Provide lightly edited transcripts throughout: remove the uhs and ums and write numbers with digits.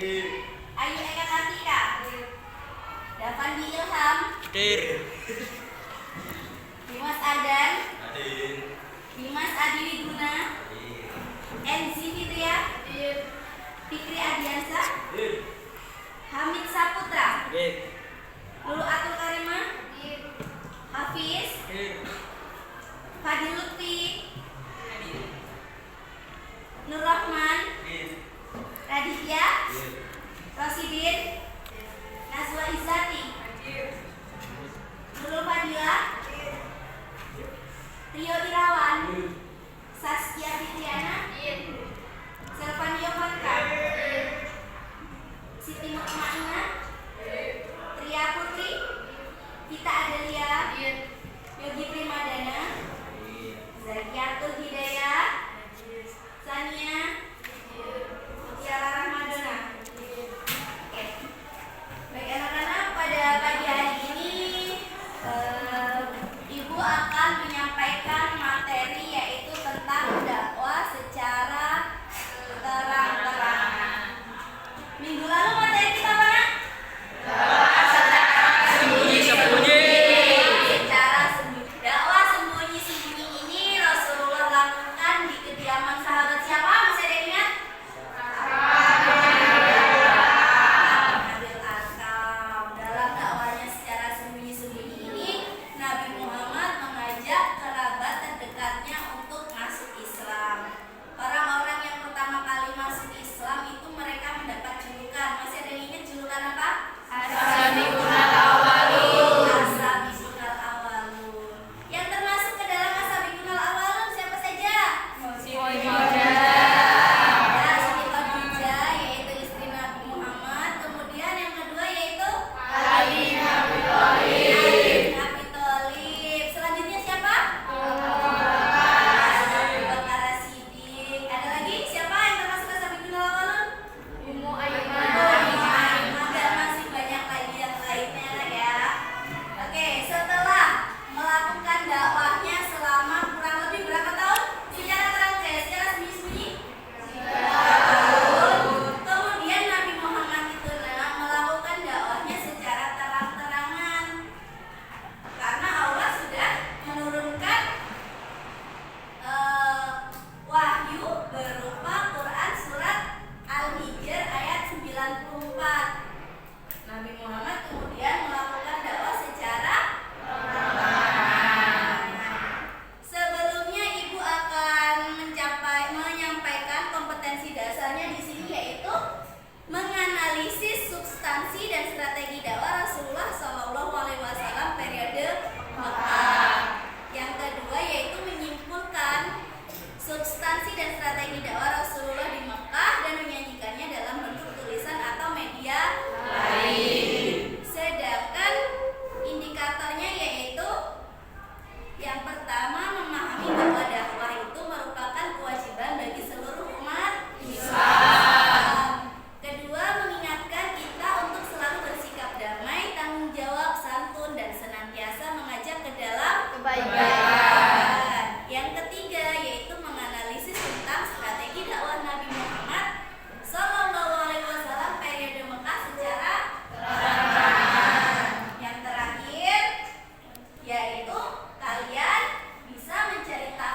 Ayu Eka Kartika. Davandi Ilham. Dimas Ardan. Dimas Adi Wiguna. Enzi Fitria. Fikri Adiansa. Hamid Saputra. Lulu Atul Karimah. Hafiz. Fadil Lutfi. Nur Rahman. Raditya. Rosidin. Nazwa Izzati. Nurul Fadila. Rio Irawan. Saskia Fitriana. Selvan Yovanka. Siti Mukmaina. Tria Putri. Vita Adelia. Yogi Primadana. Zakiatul Hidayah. Sania. Tiara Rahmadona. Oke. Baik anak-anak, pada pagi hari ini Ibu akan menyampaikan materi yaitu tentang dakwah secara terang-terangan. Minggu lalu materi kita apa? Sembunyi-sembunyi. Secara sembunyi. Dakwah sembunyi-sembunyi ini Rasulullah lakukan di kediaman sahabat siapa? Masih ada yang ingat? Nabil Arkam. Dalam dakwahnya secara sembunyi-sembunyi ini, Nabi Muhammad mengajak kerabat terdekatnya untuk masuk Islam. Orang-orang yang pertama kali masuk Islam itu mereka mendapat julukan. Masih ada yang ingat julukan apa? As-sabiqunal awwalun. As-sabiqunal awwalun. Yang termasuk ke dalam as-sabiqunal awwalun siapa saja? Ya, Siti Khadijah yaitu istri Nabi Muhammad. Kemudian yang kedua yaitu Ali bin Abi Thalib. Selanjutnya siapa? Abu Bakar As-Siddiq. Ada lagi siapa yang termasuk as-sabiqunal awwalun? Ummu Aiman. Dan masih banyak lagi yang lainnya ya. Oke, setelah melakukan dakwahnya selama kurang lebih berapa tahun? Secara secara sembunyi-sembunyi? 3 tahun. Kemudian Nabi Muhammad itu melakukan dakwahnya secara terang-terangan. Karena Allah sudah menurunkan wahyu berupa Quran surat Al-Hijr ayat 94. Nabi Muhammad kemudian melakukan dakwah secara sebelumnya Ibu akan menyampaikan kompetensi dasarnya di sini yaitu menganalisis substansi dan strategi dakwah Rasulullah SAW periode Mekah. Yang kedua yaitu menyimpulkan substansi dan strategi dakwah Rasulullah di Mekah dan menyajikannya dalam bentuk tulisan atau media lain. Sedangkan indikatornya yaitu yang pertama memahami bahwa dakwah itu merupakan kewajiban bagi seluruh umat Islam. Kedua, mengingatkan kita untuk selalu bersikap damai, tanggung jawab, santun, dan senantiasa mengajak ke dalam kebaikan. Yang ketiga yaitu menganalisis tentang strategi dakwah Nabi Muhammad SAW periode Mekah secara terang-terangan. Yang terakhir yaitu kalian bisa menceritakan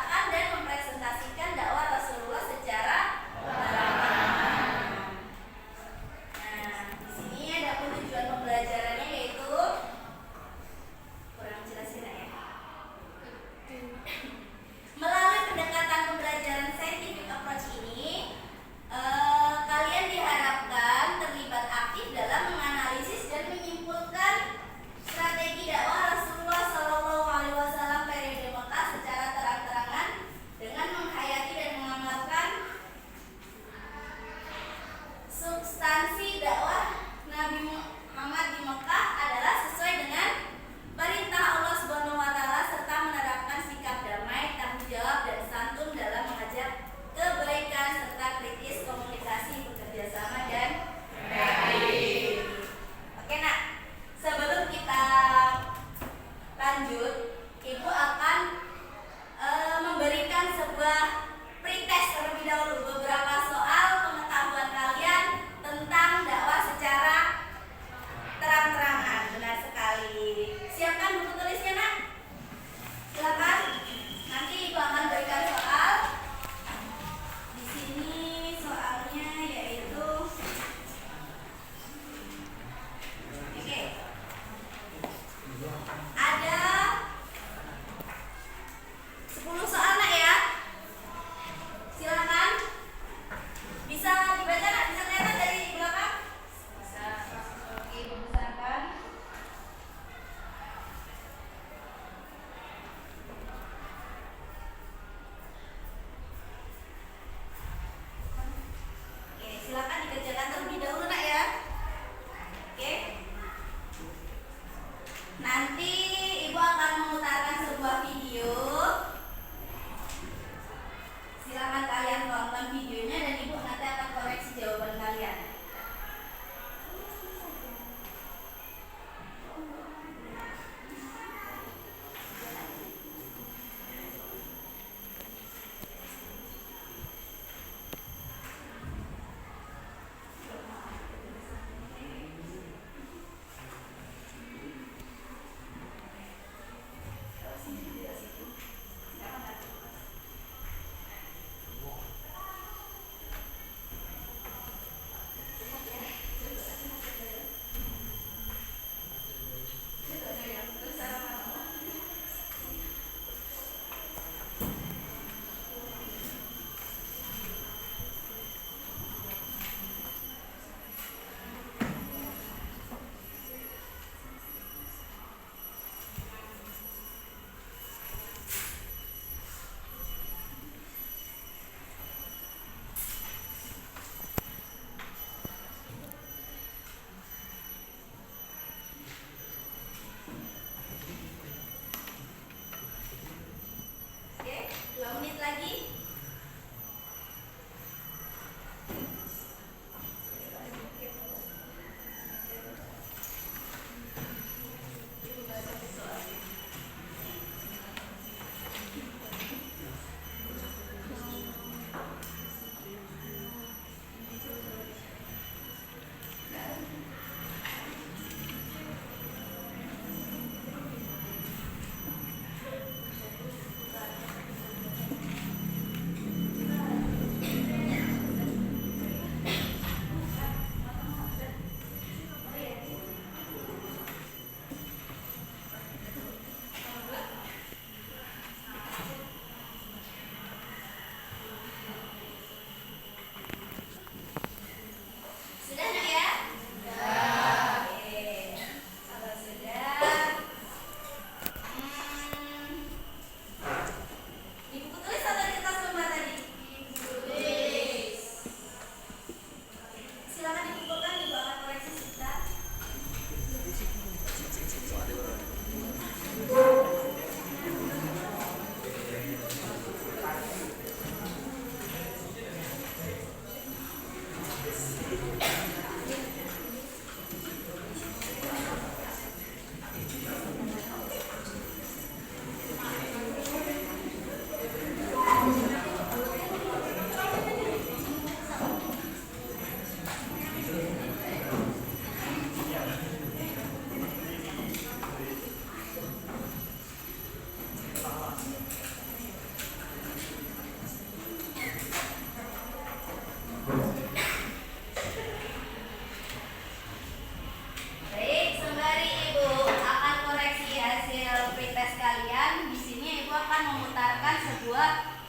membuat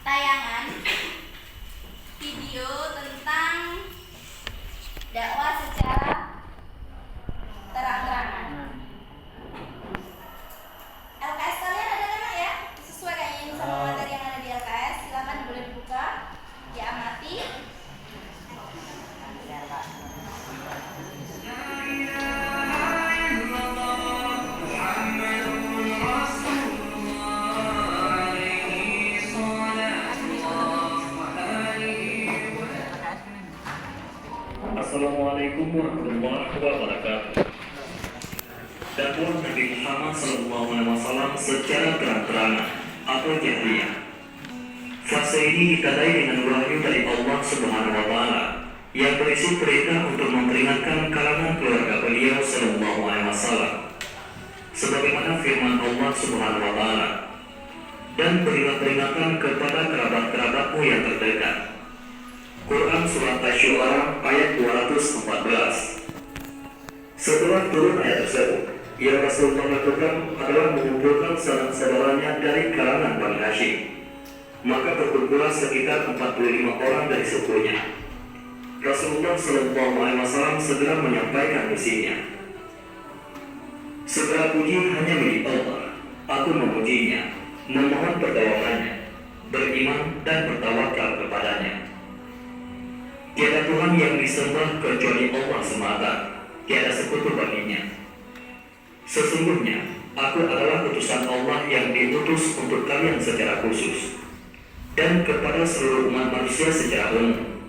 tayangan video tentang dakwah secara terang-terangan. LKS kalian ada kan ya? Sesuai kayaknya ini sama materi yang ada di LKS. Silakan boleh dibuka, diamati. Assalamualaikum warahmatullahi wabarakatuh. Dakwah Nabi Muhammad SAW secara terang-terangan atau jahriyah. Fase ini ditandai dengan wahyu dari Allah Subhanahu wa Ta'ala yang berisi perintah untuk memperingatkan kalangan keluarga beliau Sallallahu Alaihi Wasallam, sebagaimana firman Allah Subhanahu wa Ta'ala, dan berilah peringatan kepada kerabat-kerabatmu yang terdekat. Quran Surat Asy-Syu'ara ayat 214. Setelah turun ayat tersebut, yang Rasulullah lakukan adalah mengumpulkan saudara-saudaranya dari kalangan Bani Hashim. Maka berkumpullah sekitar 45 orang dari sukunya. Rasulullah SAW segera menyampaikan misinya. Segala puji hanya milik Allah. Aku memujinya, memohon pertolongannya, beriman dan bertawakal kepadanya. Tiada Tuhan yang disembah kecuali Allah semata, tiada sekutu baginya. Sesungguhnya, aku adalah utusan Allah yang diutus untuk kalian secara khusus, dan kepada seluruh umat manusia secara umum.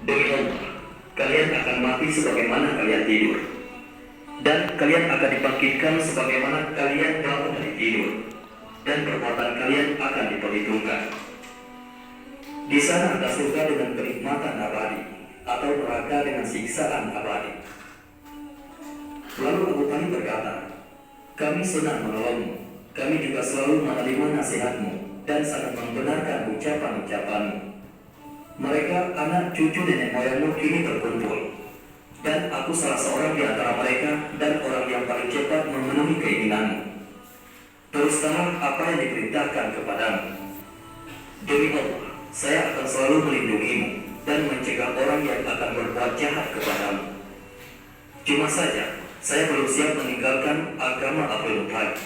Demi Allah, kalian akan mati sebagaimana kalian tidur, dan kalian akan dibangkitkan sebagaimana kalian bangun dari tidur, dan perbuatan kalian akan diperhitungkan. Di sana ada surga dengan kenikmatan abadi, atau neraka dengan siksaan abadi. Lalu Abu Talib berkata, kami senang menolongmu, kami juga selalu menerima nasihatmu, dan sangat membenarkan ucapan-ucapanmu. Mereka, anak cucu nenek moyangmu kini berkumpul, dan aku salah seorang di antara mereka, dan orang yang paling cepat memenuhi keinginanmu. Teruskanlah apa yang diperintahkan kepadamu. Demi Allah, saya akan selalu melindungimu dan mencegah orang yang akan berbuat jahat kepadamu. Cuma saja, saya belum siap meninggalkan agama Abdul Muthalib.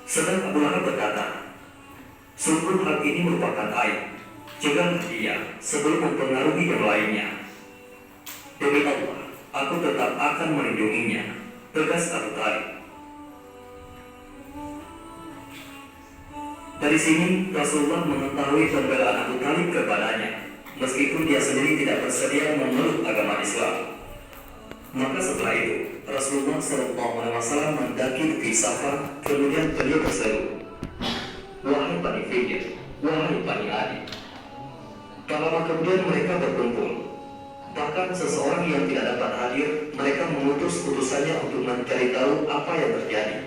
Sedang Abu Lahab berkata, sungguh hal ini merupakan aib. Cegahlah dia sebelum mempengaruhi yang lainnya. Demi Allah, aku tetap akan melindunginya, tegas Abu Talib. Dari sini Rasulullah mengetahui pembelaan Abu Talib kepadanya, meskipun dia sendiri tidak bersedia memeluk agama Islam. Maka setelah itu Rasulullah SAW mendaki Bukit Safa, kemudian beliau berseru, wahai Bani Fidir, wahai Bani Adi. Tak lama kemudian mereka berkumpul. Bahkan seseorang yang tidak dapat hadir, mereka mengutus utusannya untuk mencari tahu apa yang terjadi.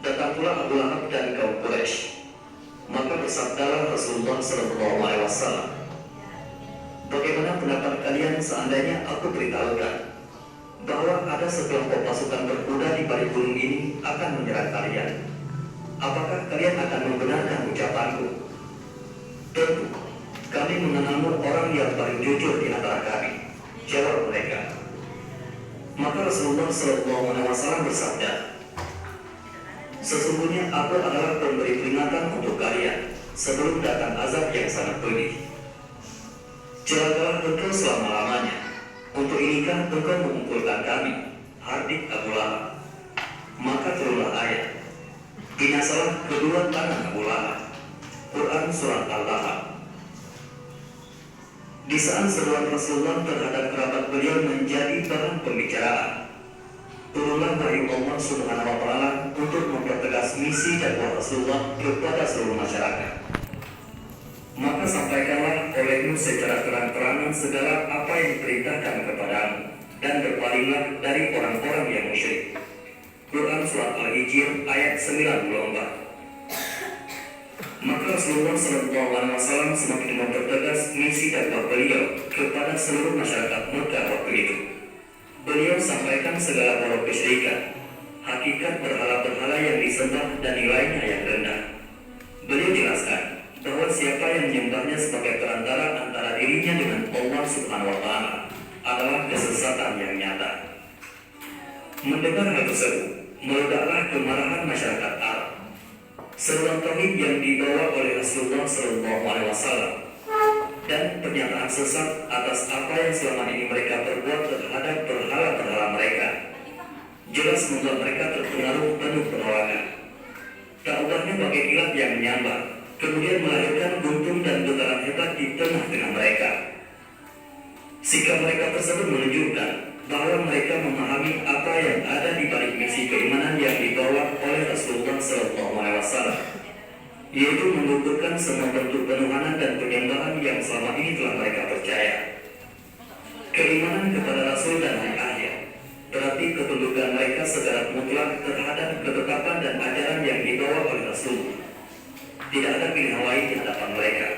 Datang pula Abu Lahab dan kaum Quraisy. Maka bersabdalah Rasulullah SAW, bagaimana pendapat kalian seandainya aku beritahukan bahwa ada sekelompok pasukan berkuda di balik gunung ini akan menyerang kalian? Apakah kalian akan membenarkan ucapanku? Tentu, kami mengenalmu orang yang paling jujur di antara kami, jawab mereka. Maka Rasulullah SAW bersabda, sesungguhnya aku adalah pemberi peringatan untuk kalian sebelum datang azab yang sangat pedih. Celakalah engkau selama-lamanya. Untuk inikah engkau mengumpulkan kami, hardik Abu Lahab. Maka turunlah ayat, binasalah kedua tangan Abu Lahab. Quran Surat Al-Lahab. Di saat seruan Rasulullah terhadap kerabat beliau menjadi bahan pembicaraan, turunlah wahyu Allah Subhanahu wa Ta'ala untuk mempertegas misi dakwah Rasulullah kepada seluruh masyarakat. Maka sampaikanlah olehmu secara terang-terangan segala apa yang diperintahkan kepadamu, dan berpalinglah dari orang-orang yang musyrik. Quran Surat Al-Hijr ayat 94. Maka Rasulullah SAW semakin mempertegas misi dakwah beliau kepada seluruh masyarakat Mekah waktu itu. Beliau sampaikan segala balok kesyirikan, hakikat berhala-berhala yang disembah dan nilainya yang rendah. Beliau jelaskan bahwa siapa yang menyembahnya sebagai perantara antara dirinya dengan Allah Subhanahu wa Ta'ala adalah kesesatan yang nyata. Mendengar hal tersebut, meledaklah kemarahan masyarakat Arab. Seruan tauhid yang dibawa oleh Rasulullah SAW dan pernyataan sesat atas apa yang selama ini mereka perbuat terhadap berhala-berhala mereka jelas membuat mereka terpengaruh penuh penolakan. Dakwahnya bagai kilat yang menyambar, kemudian melahirkan guntung dan getaran hebat di tengah-tengah mereka. Sikap mereka tersebut menunjukkan bahwa mereka memahami apa yang ada di balik misi keimanan yang dibawa oleh Rasulullah SAW, yaitu menggugurkan semua bentuk penuhanan dan penyembahan yang selama ini telah mereka percaya. Keimanan kepada Rasul dan hari akhir berarti ketundukan mereka secara mutlak terhadap ketetapan dan ajaran yang dibawa oleh Rasul. Tidak ada pilihan lain di hadapan mereka.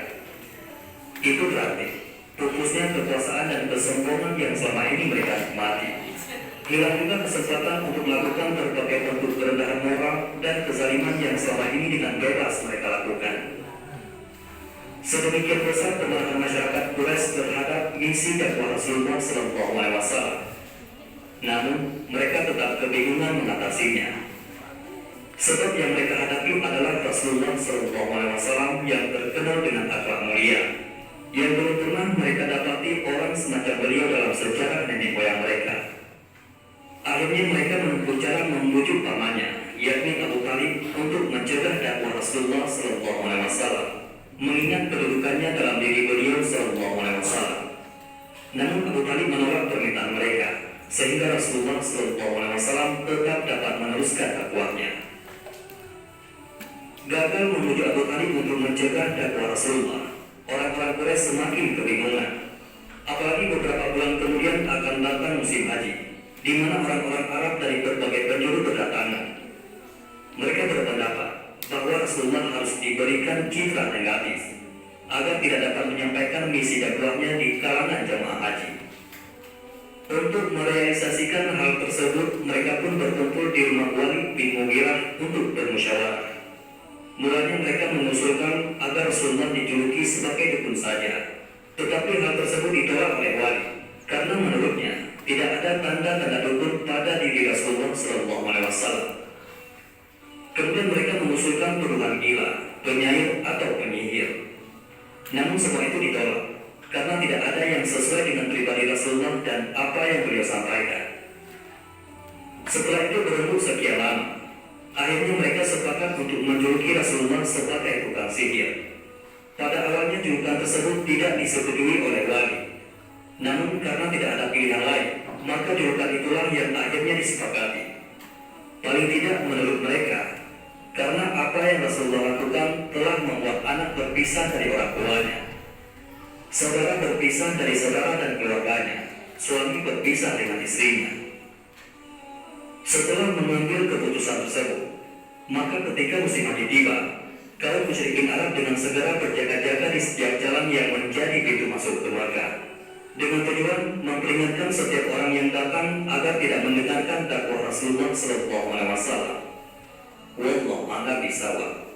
Itu berarti pupusnya kekuasaan dan kesombongan yang selama ini mereka nikmati. Hilang juga kesempatan untuk melakukan berbagai bentuk kerendahan moral dan kezaliman yang selama ini dengan bebas mereka lakukan. Sedemikian besar kemarahan masyarakat Quraisy terhadap misi dakwah Rasulullah SAW. Namun, mereka tetap kebingungan mengatasinya. Sebab yang mereka hadapi adalah Rasulullah SAW yang terkenal dengan akhlak mulia, yang belum pernah mereka dapati orang semacam beliau dalam sejarah nenek moyang mereka. Akhirnya mereka menempuh cara membujuk pamannya, yakni Abu Talib, untuk mencegah dakwah Rasulullah SAW, mengingat kedudukannya dalam diri beliau SAW. Namun Abu Talib menolak permintaan mereka, sehingga Rasulullah SAW tetap dapat meneruskan dakwahnya. Gagal memujuk Abu Talib untuk mencegah dakwah Rasulullah, orang-orang Quraisy semakin kebingungan. Apalagi beberapa bulan kemudian akan datang musim haji, di mana orang-orang Arab dari berbagai penjuru berdatangan. Mereka berpendapat bahwa Rasulullah harus diberikan citra negatif agar tidak dapat menyampaikan misi dakwahnya di kalangan jamaah haji. Untuk merealisasikan hal tersebut, mereka pun berkumpul di rumah Walid bin Mughirah untuk bermusyawarah. Mulanya mereka mengusulkan agar Rasulullah dijuluki sebagai dukun saja, tetapi hal tersebut ditolak oleh Walid karena menurutnya tidak ada tanda-tanda dukun pada diri Rasulullah SAW. Kemudian mereka mengusulkan tuduhan gila, penyair atau penyihir. Namun semua itu ditolak karena tidak ada yang sesuai dengan pribadi Rasulullah dan apa yang beliau sampaikan. Setelah itu berembuk sekian lama, akhirnya mereka sepakat untuk menjuluki Rasulullah sebagai tukang sihir. Pada awalnya julukan tersebut tidak disetujui oleh Walid. Namun karena tidak ada pilihan lain, maka julukan itulah yang akhirnya disepakati. Paling tidak menurut mereka, karena apa yang Rasulullah lakukan telah membuat anak berpisah dari orang tuanya, saudara berpisah dari saudara dan keluarganya, suami berpisah dengan istrinya. Setelah mengambil keputusan tersebut, maka ketika musim haji tiba, kaum musyrikin Arab dengan segera berjaga-jaga di setiap jalan yang menjadi pintu masuk ke Makkah, dengan tujuan memperingatkan setiap orang yang datang agar tidak mendengarkan dakwah Rasulullah SAW. Wallahu a'lam bishawab.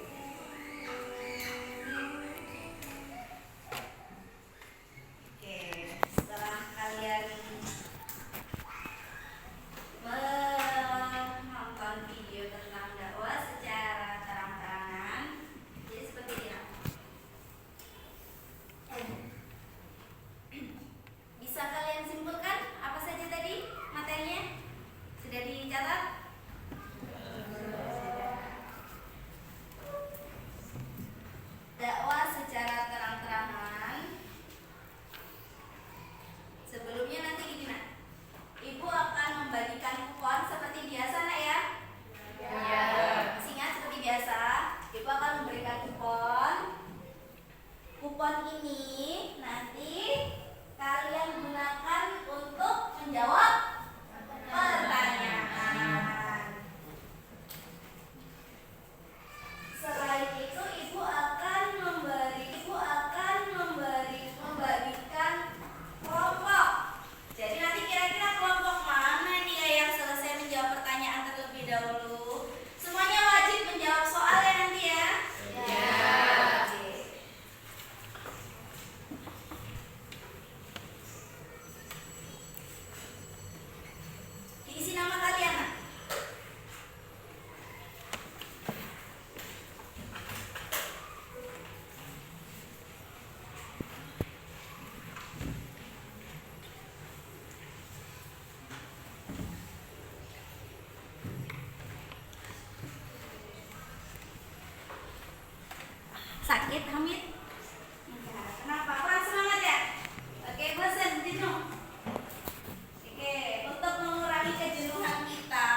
Dahulu sakit, Hamid? Enggak. Kenapa? Kurang semangat ya? Oke, bosan, jenuh. Oke, untuk mengurangi kejenuhan kita,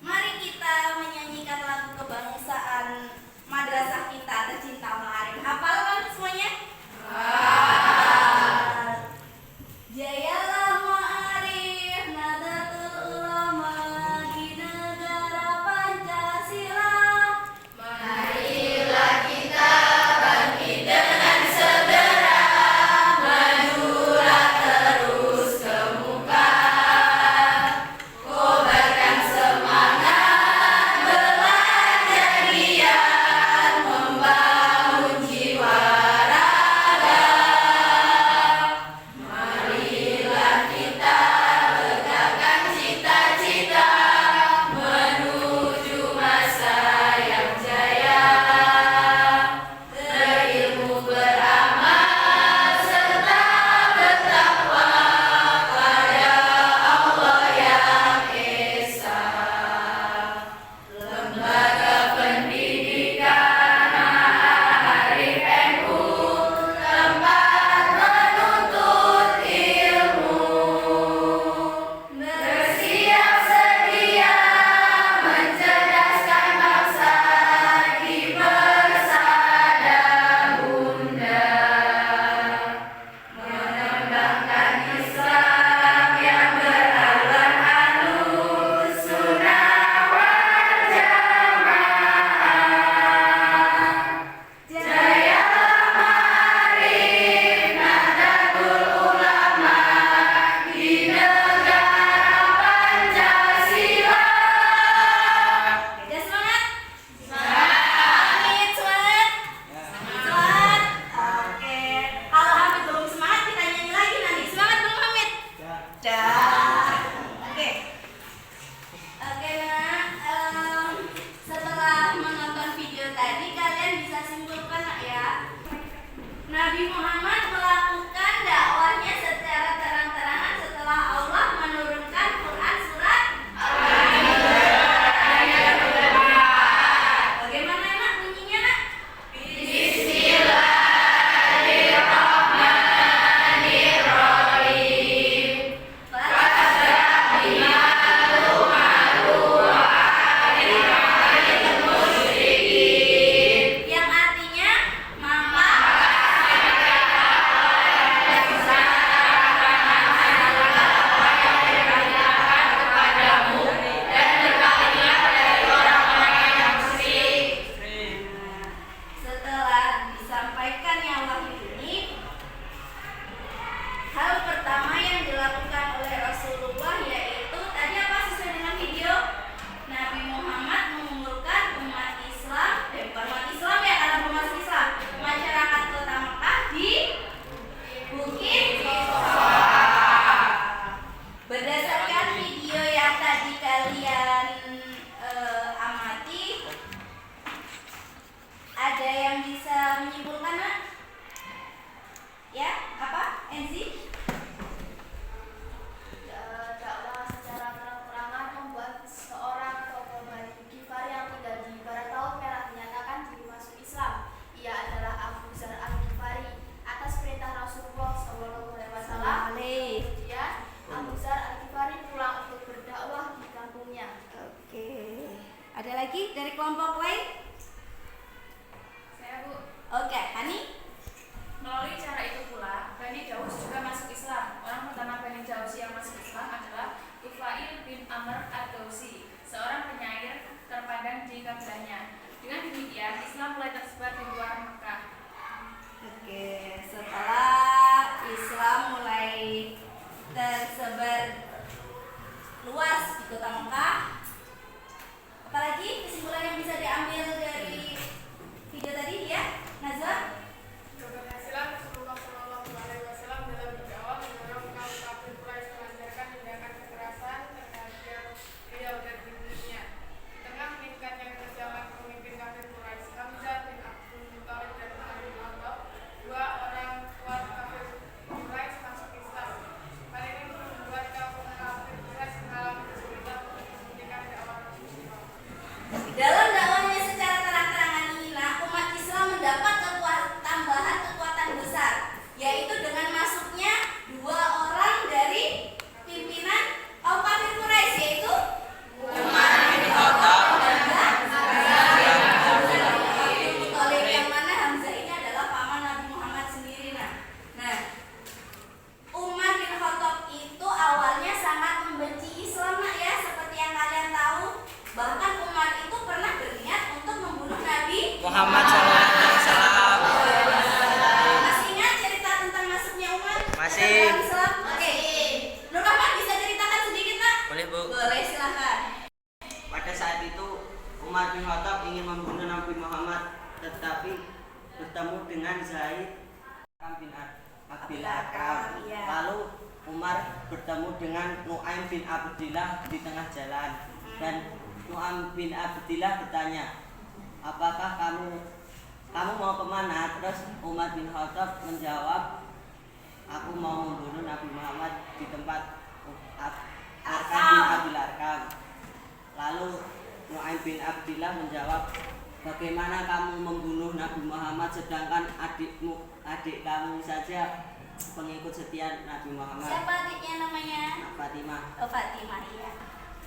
mari kita menyanyikan lagu kebangsaan madrasah kita tercinta Ma'arif. Hafal kan semuanya? Jayalah Ma'arif, Nahdlatul Ulama di negara Pancasila. Marilah kita bangkit dengan segera, majulah terus ke muka. Kobarkan semangat, belajar giat, membangun jiwa raga. Marilah kita tegakkan cita-cita, menuju masa yang jaya. Berilmu, beramal, serta bertakwa pada Allah yang Esa. Lembaga Pendidikan Ma'arif NU, tempat menuntut ilmu. Bersiap sedia mencerdaskan bangsa di persada bunda. Mengembangkan Islam yang beralam halus, sunnah wal jamaah. Jayalah Ma'arif, Nahdlatul Ulama di negara Pancasila. Oke, semangat? Hamid, semangat? Semangat? Oke. Kalau Hamid belum semangat, kita nyanyi lagi nanti. Semangat belum Hamid? Dah. Oke. Oke, Nak. Setelah menonton video tadi, kalian bisa simpulkan nak ya. Nabi Muhammad melakukan dakwahnya secara terang-terangan setelah Allah menurunkan Quran surat Bagaimana nak bunyinya nak? Bismillahirrahmanirrahim. Yang artinya maka setelah disampaikannya wahyu ini, hal pertama yang dilakukan oleh Rasulullah yaitu tadi apa sesuai dengan video? Nabi Muhammad mengumpulkan umat Islam, bukan umat Islam ya karena belum masuk Islam, masyarakat kota Mekah di Bukit Sofa. Berdasarkan video yang tadi kalian amati, ada yang bisa menyimpulkan nak? Ya, apa? Enzi? Dakwah secara terang-terangan membuat seorang tokoh Bani Ghifar yang tinggal di Barat Laut Merah menyatakan diri masuk Islam. Ia adalah Abu Dzar Al-Ghifari atas perintah Rasulullah SAW. Kemudian Abu Dzar Al-Ghifari pulang untuk berdakwah di kampungnya. Oke. Ada lagi dari kelompok lain? Saya Bu. Oke, Hani? Melalui cara itu pula, Bani Daus juga masuk Islam. Orang pertama Bani Daus yang masuk Islam adalah Tufail bin Amr ad-Dausi, seorang penyair terpandang di kabilahnya. Dengan demikian, Islam mulai tersebar di luar Mekah. Oke, setelah Islam mulai tersebar luas di kota Mekah, apalagi kesimpulan yang bisa diambil dari video tadi ya, Nazwa? Keberhasilan Rasulullah SAW dalam berdakwah mendorong kaum kafir Quraisy melancarkan tindakan kekerasan terhadap beliau dan ibunya. Di tengah meningkatnya kekejaman pemimpin kafir Quraisy, Hamzah bin Abdul Muthalib dan Ali bin Khattab, dua orang kuat kafir Quraisy masuk Islam. Hal ini membuat kaum kafir Quraisy mengalami kesulitan Muhammad SAW. Masih ingat cerita tentang masuknya umat Masih. ke dalam Islam? Oke. Nur Rahman bisa ceritakan sedikit, Nak? Boleh, Bu. Boleh, silakan. Pada saat itu Umar bin Khattab ingin membunuh Nabi Muhammad, tetapi bertemu dengan Zaid bin Abil Arkam. Iya. Lalu Umar bertemu dengan Nu'aim bin Abdillah di tengah jalan, dan Nu'aim bin Abdillah bertanya, apakah kamu mau kemana? Terus Umar bin Khattab menjawab, aku mau membunuh Nabi Muhammad di tempat Arkam bin Abil Arkam. Lalu Nu'aim bin Abdillah menjawab, bagaimana kamu membunuh Nabi Muhammad sedangkan adik kamu saja pengikut setia Nabi Muhammad? Siapa adiknya namanya? Fatimah. Oh, Fatimah, iya.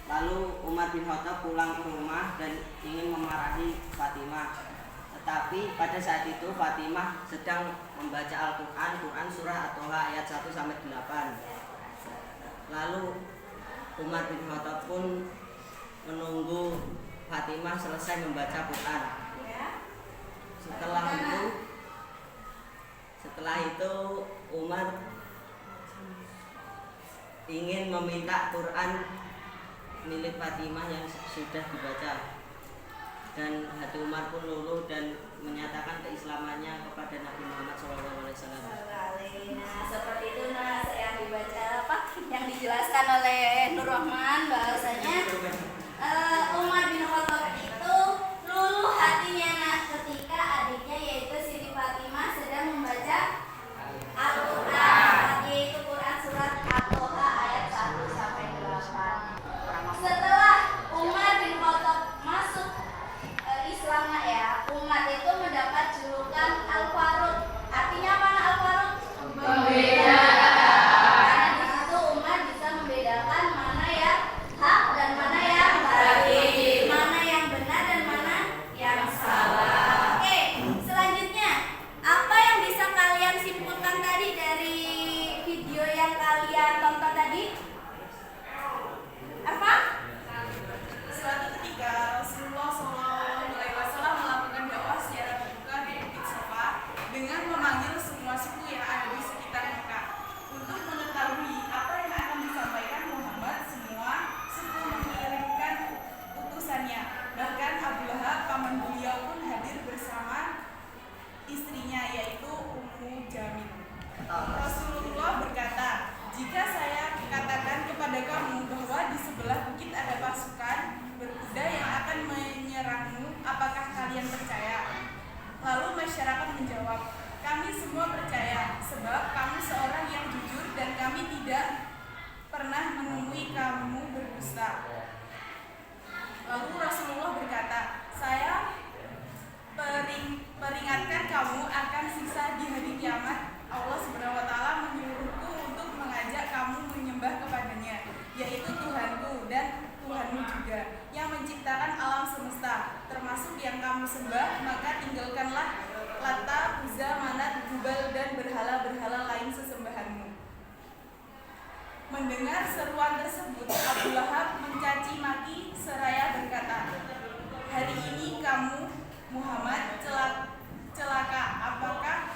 Lalu Umar bin Khattab pulang ke rumah dan ingin memarahi Fatimah. Tetapi pada saat itu Fatimah sedang membaca Al-Quran surah At-Thaha ayat 1-8. Lalu Umar bin Khattab pun menunggu Fatimah selesai membaca Quran. Ya. Setelah itu Umar ingin meminta Quran milik Fatimah yang sudah dibaca, dan hati Umar pun luluh dan menyatakan keislamannya kepada Nabi Muhammad SAW. Nah, seperti itu yang dibaca yang dijelaskan oleh Nur Rahman, bahwasanya Umar bin Khattab itu luluh hatinya ketika adiknya yaitu Siti Fatimah sedang membaca Al-Quran, yaitu Quran surat At-Thaha ayat 1-8. Setelah Umar bin Khattab masuk Islam, ya, umat itu mendapat julukan Al-Faruq. Artinya apa, Al-Faruq? Karena di situ umat bisa membedakan mana yang hak dan mana yang batil, mana yang benar dan mana yang salah. Oke, selanjutnya apa yang bisa kalian simpulkan tadi dari video yang kalian tonton tadi? Apa? Suatu ketika Rasulullah SAW melakukan dakwah secara terbuka di Bukit Sofa dengan memanggil semua suku yang ada di sekitar Mekah. Untuk mengetahui apa yang akan disampaikan Muhammad, semua suku mengirimkan utusannya. Bahkan Abu Lahab, paman beliau, pun hadir bersama istrinya, yaitu Ummu Jamil. Rasulullah berkata, jika saya katakan kepada kamu bahwa di sebelah bukit ada pasukan berkuda yang akan menyerangmu, apakah kalian percaya? Lalu masyarakat menjawab, kami semua percaya, sebab kamu seorang yang jujur dan kami tidak pernah menemui kamu berdusta. Lalu Rasulullah berkata, saya peringatkan kamu akan siksa di hari kiamat. Allah SWT menyuruhku untuk mengajak kamu menyembah kepadanya, yaitu Tuhanku dan Tuhanmu juga, yang menciptakan alam semesta, termasuk yang kamu sembah. Maka tinggalkanlah Lata, Uzza, Manat, Jubal, dan berhala-berhala lain sesembahanmu. Mendengar seruan tersebut, Abu Lahab mencaci maki seraya berkata, hari ini kamu Muhammad celaka, apakah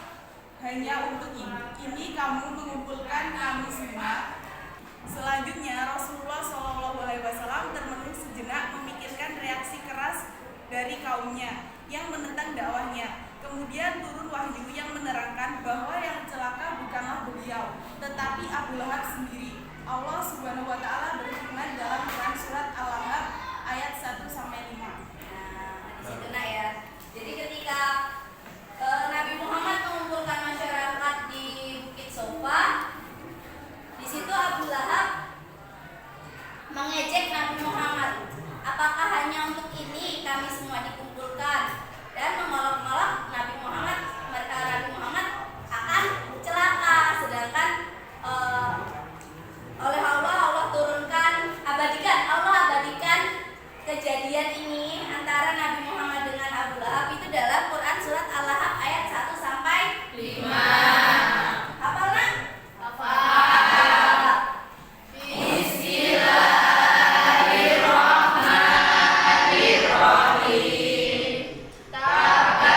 hanya untuk ini kamu mengumpulkan kami semua? Selanjutnya Rasulullah SAW termenung sejenak memikirkan reaksi keras dari kaumnya yang menentang dakwahnya. Kemudian turun wahyu yang menerangkan bahwa yang celaka bukanlah beliau, tetapi Abu Lahab sendiri. Allah SWT berfirman dalam Quran surat Al-Lahab ayat 1-5. Nah, di situ ya. Jadi ketika Nabi Muhammad mengumpulkan masyarakat di Bukit Sofa, di situ Abu Lahab mengejek Nabi Muhammad. Apakah hanya untuk ini kami semua dikumpulkan? Dan mengolok-olok Nabi Muhammad, Nabi Muhammad akan celaka. Sedangkan oleh Allah turunkan, Allah abadikan kejadian ini antara Nabi Muhammad dengan Abu Lahab itu dalam Quran surat Al-Lahab ayat 1-5. Hafal, Nak? Hafal. Bismillahirrahmanirrahim.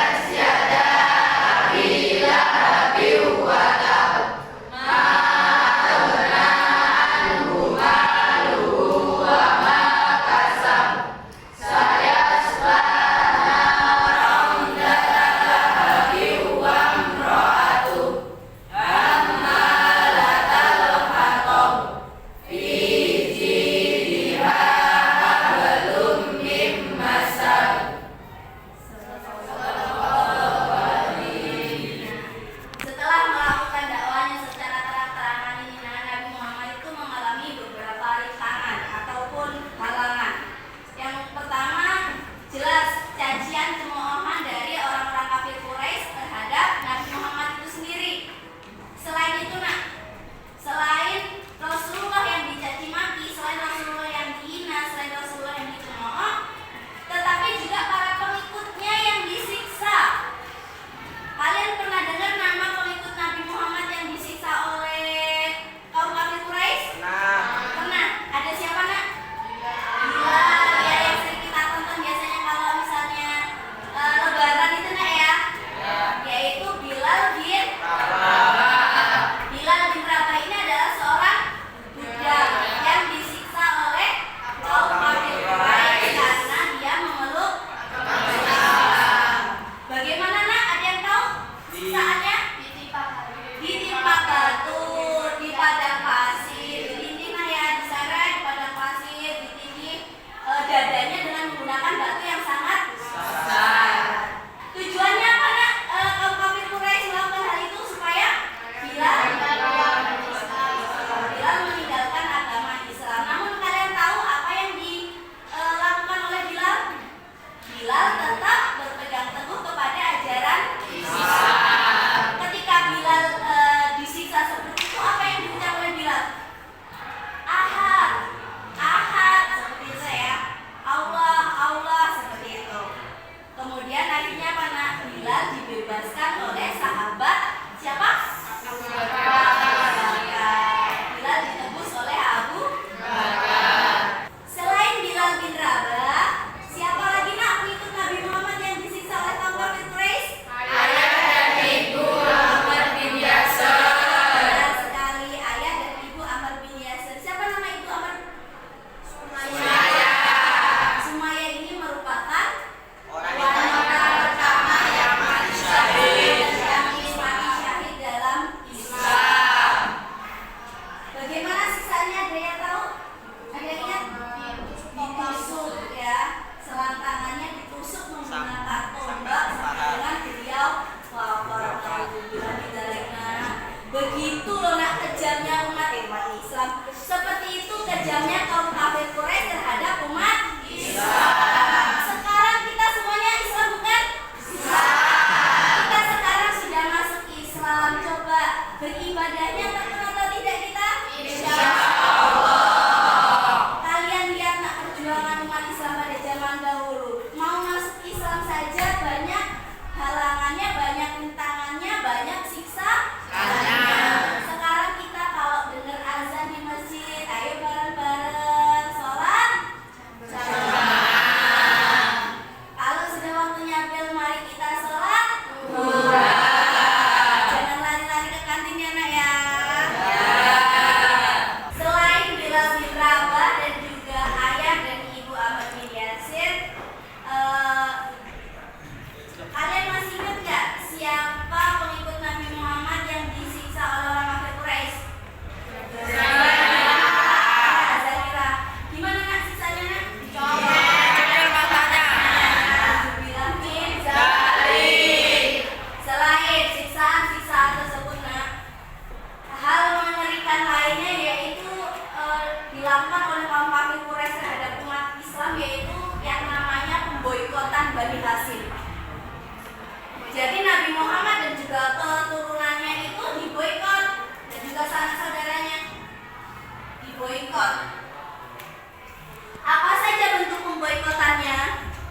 Bani Hasyim. Jadi Nabi Muhammad dan juga keturunannya itu diboikot, dan juga sanak saudaranya diboikot. Apa saja bentuk pemboikotannya?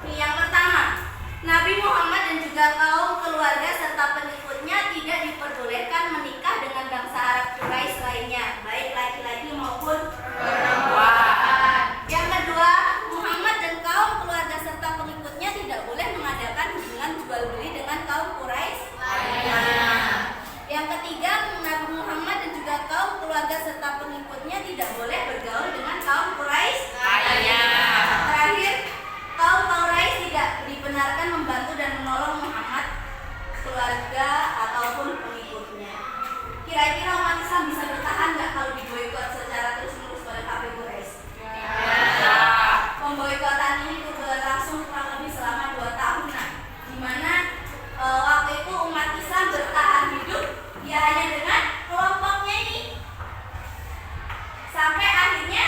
Yang pertama, Nabi Muhammad dan juga kaum keluarga serta pengikutnya tidak diperbolehkan menikah dengan bangsa Arab Quraisy lainnya, baik laki-laki maupun perempuan. Yang kedua, Muhammad dan kaum keluarga serta pengikutnya tidak boleh mengadakan hubungan jual beli dengan kaum Quraisy lainnya. Yang ketiga, Nabi Muhammad dan juga kaum keluarga serta pengikutnya tidak boleh bergaul dengan kaum Quraisy lainnya. Terakhir, kaum Quraisy tidak dibenarkan membantu dan menolong Muhammad, keluarga ataupun pengikutnya. Kira-kira umat Islam bisa bertahan nggak kalau diboikot secara terus-menerus oleh kafir Quraisy? Pemboikotan ini berlangsung kurang lebih selama 2 tahunan, di mana waktu itu umat Islam bertahan hidup ya hanya dengan kelompoknya ini, sampai akhirnya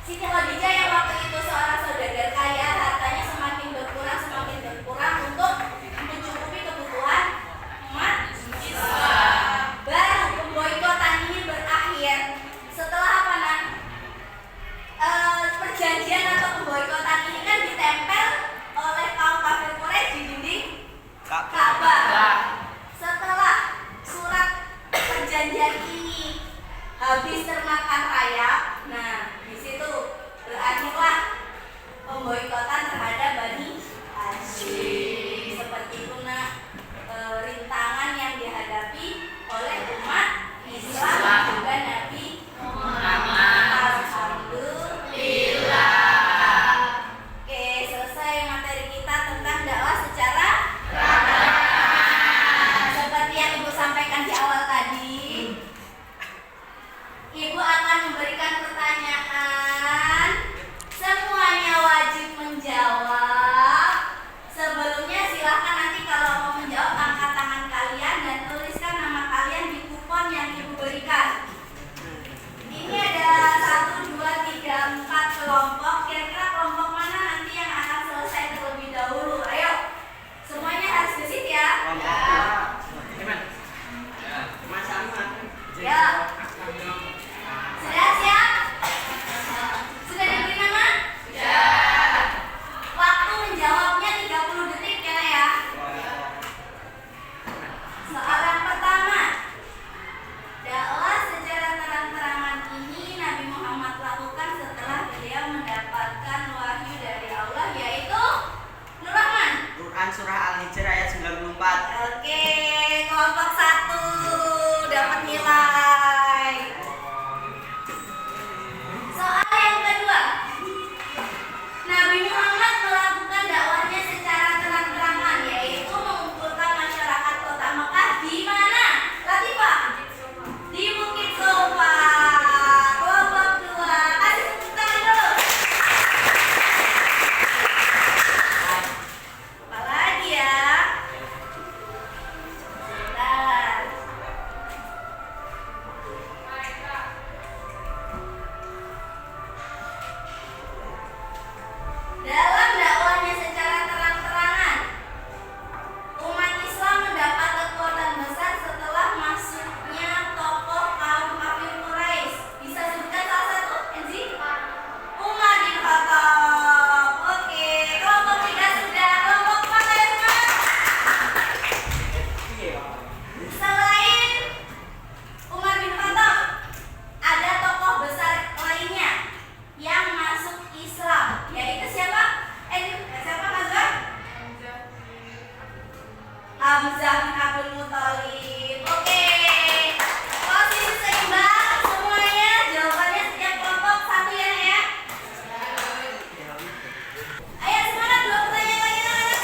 Siti Khadijah yang waktu itu seorang saudagar kaya, hartanya semakin berkurang untuk mencukupi kebutuhan umat Islam. Baru pemboikotan ini berakhir setelah apa nak? Perjanjian atau pemboikotan ini kan ditempel oleh kaum kafir Quraisy di dinding Ka'bah. Setelah surat perjanjian ini habis termakan rayap, nah di situ berakhirlah pemboikotan terhadap Bani Hasyim. Seperti itu nak rintangan yang dihadapi oleh umat Islam dan juga Nabi Muhammad. Alhamdulillah. Oke, selesai materi kita tentang dakwah secara praktek. Seperti yang Ibu sampaikan di awal tadi, Ibu akan memberikan pertanyaan, semuanya wajib menjawab. Sebelumnya silahkan nanti kalau mau menjawab angkat tangan kalian dan tuliskan nama kalian di kupon yang Ibu berikan. Ini ada 1, 2, 3, 4 kelompok. Kira-kira kelompok mana nanti yang akan selesai terlebih dahulu? Ayo, semuanya harus gesit ya. Ya. Sudah siap? Sudah diberi nama? Sudah. Waktu menjawabnya 30 detik ya. Soalan pertama. Dakwah secara terang-terangan ini Nabi Muhammad lakukan setelah beliau mendapatkan wahyu dari Allah, yaitu Nur Rahman. Quran Surah Al-Hijr ayat 94. Oke, kelompok 1 dapat nilai. Soal yang kedua. Nabi Muhammad melakukan dakwahnya secara terang-terangan, yaitu mengumpulkan masyarakat kota Mekah di mana? Latifah? Di Bukit Sofa. Kelompok 2, kasih tepuk tangan dulu. Apalagi ya? Sebentar. Dalam dakwahnya secara terang-terangan, umat Islam mendapat kekuatan besar setelah masuknya tokoh kaum kafir Quraisy. Bisa sebutkan salah satu, Enzi? Umar bin Khattab. Oke, kelompok 3 sudah. Kelompok 4 ada semangat. Selain Umar bin Khattab, ada tokoh besar lainnya yang masuk Islam, yaitu siapa? Siapa Nazar? Hamzah bin Abdul Muthalib. Oke, posisi seimbang semuanya. Jawabannya setiap kelompok 1 ya. Ayo semangat, 2 pertanyaan lagi anak-anak.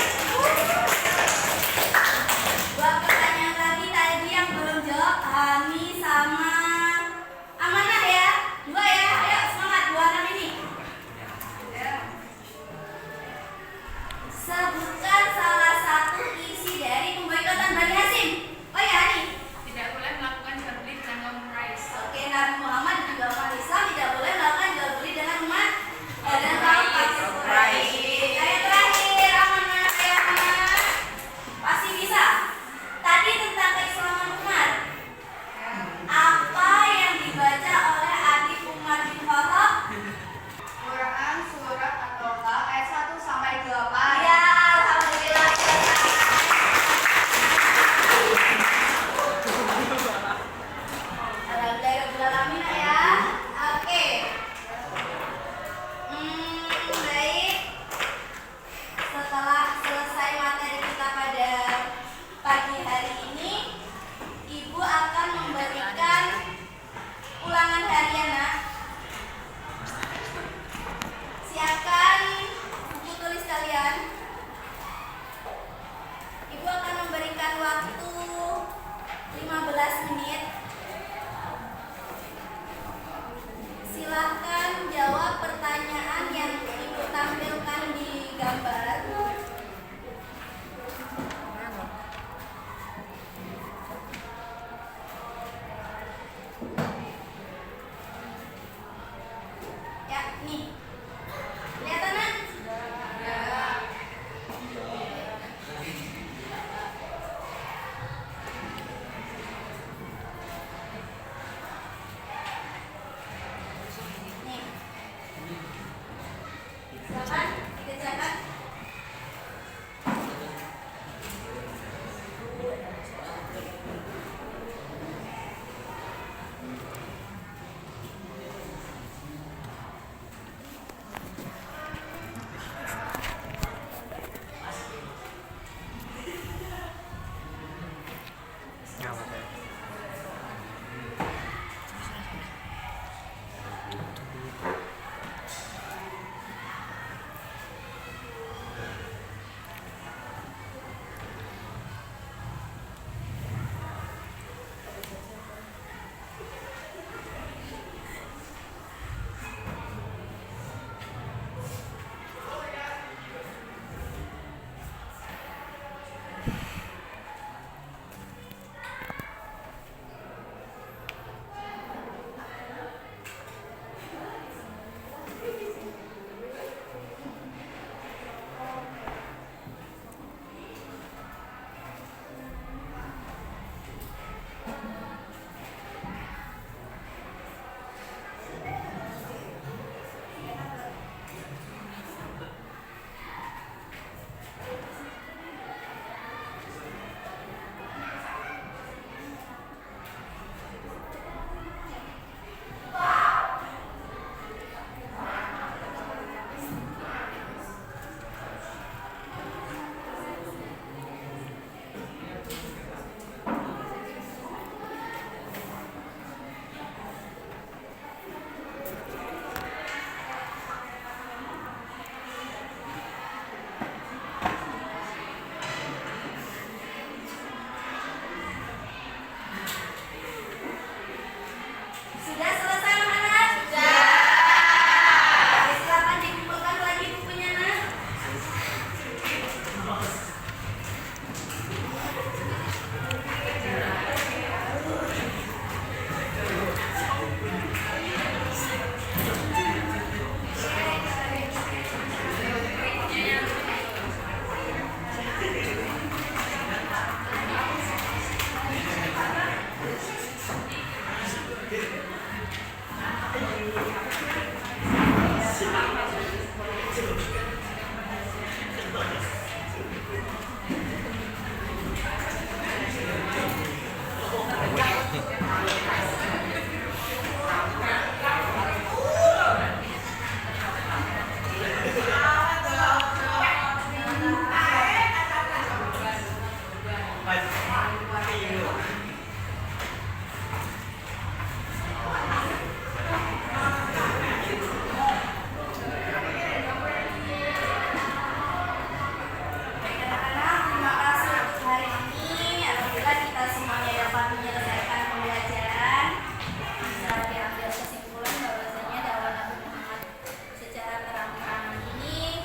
2 pertanyaan lagi tadi yang belum jawab, Hani sama Amanah ya. 2 ya, ayo semangat 2 anak ini. Sebutkan salah satu isi dari pemboikotan Bani Hasyim. Oh ya, Hani. Tidak boleh melakukan jual beli dengan kaum Quraisy. Oke, Nabi Muhammad dan juga umat Islam tidak boleh melakukan jual beli dengan umat dan kaum kafir Quraisy. Ayo terakhir. hari ya nak. Siapkan buku tulis kalian. Ibu akan memberikan waktu 15 menit. Silahkan jawab pertanyaan yang ibu tampilkan di gambar. Ya, nih. Lihat anak. Nih. Silakan dikerjakan. Sudah selesai anak-anak? Sudah. Silakan dikumpulkan lagi bukunya nak. Anak-anak, terima kasih untuk hari ini. Alhamdulillah kita semuanya dapat menyelesaikan pembelajaran. Bisa diambil kesimpulan bahwasanya dakwah Nabi Muhammad secara terang-terangan ini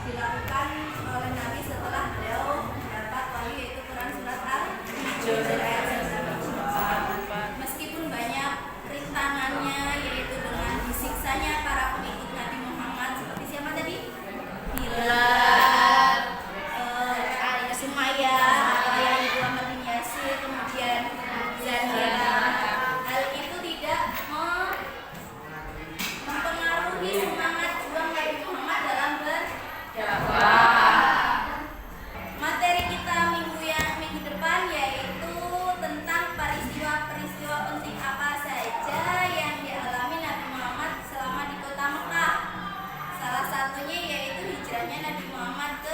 dilakukan oleh Nabi setelah beliau mendapat wahyu yaitu Quran surat Al-Hijr ayat 1. Meskipun banyak rintangannya yaitu dengan disiksanya para pengikut Nabi Muhammad seperti siapa tadi? Bilal, Sumayyah, ayah ibu Ammar bin Yasir, kemudian Zainab. Hal itu tidak mempengaruhi semangat juang Nabi Muhammad dalam berdakwah. Materi kita minggu depan yaitu tentang peristiwa-peristiwa penting apa saja yang dialami Nabi Muhammad selama di kota Mekah. Salah satunya yaitu hijrahnya Nabi Muhammad ke